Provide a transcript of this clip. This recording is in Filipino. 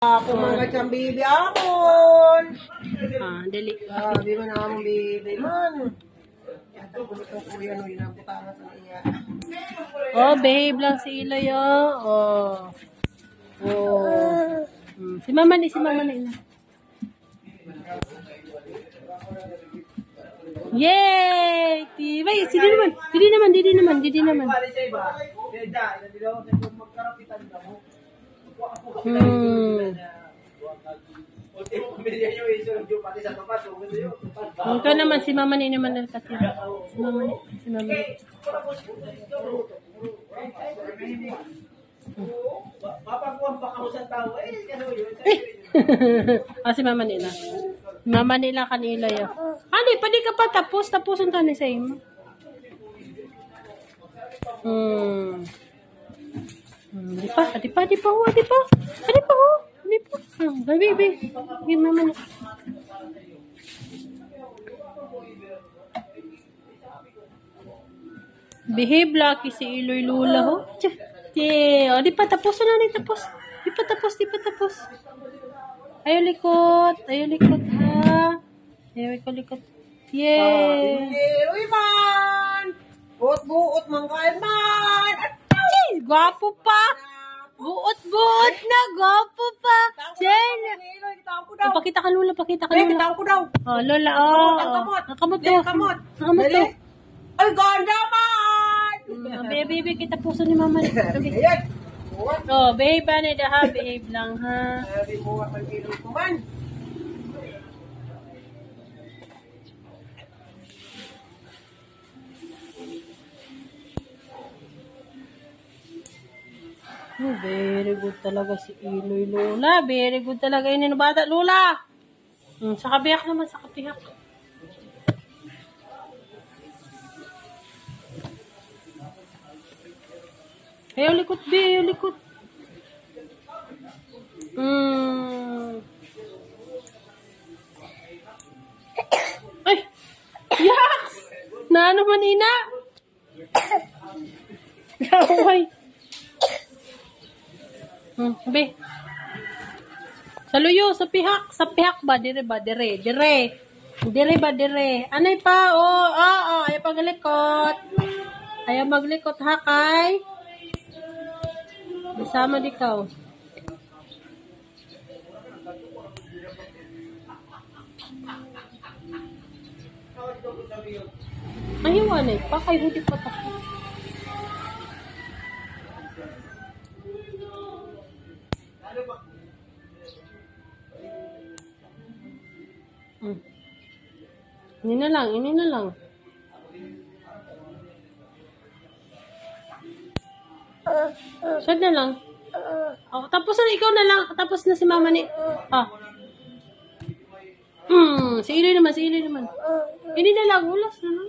Ako mga siyang bibi amon. Dali. Sabi man amon bibi man. Ito ko ito kuya no inabutanga sa iya. Oh, babe lang si Iloy, oh. Si Mama ni, Yay! Tibay, Didi naman. Ito naman, si Mama ni naman nakatira. Si Mama ni. Si Mama nila. Mama nila kanila yun. Ano, pwede ka pa tapusan ka ni sa imo. Di pa. Baby. Give Mama ni. Behave lucky si Iloy Lula, ho. Di pa tapos. Di pa tapos. Ayaw likot, ha. Ayaw likot. Yay! Uy man! Buot man kain man! Gwapo pa! Buot na, gwapo pa! Jen! Pakita ka, Lola. Kita ko daw. Oh, Lola, Nakamot to. Ay, ganda man! Baby, kita puso ni Mama. Ayan! Oh, babe, behave lang, ha? Sabi mo ang ilong ko man. Very good talaga si Iloy Lola. Very good talaga yun yung bata, Lola. Sa kabiyak naman, sa kabiyak. Ayaw likot, be. Ay! Yaks! Naano man, ina? Gaway. Be. Sa luyo, sa pihak. Sa pihak ba? Dire. Anay pa? Ayaw paglikot. Ayaw maglikot, ha, kay? Bersama di kau. Ayaw anay. Pakay hudi pa tayo. Ini na lang. Sad na lang. Tapos na ikaw na lang. Tapos na si Mama ni. Si Iloy naman. Ini na lang. Ulas na lang.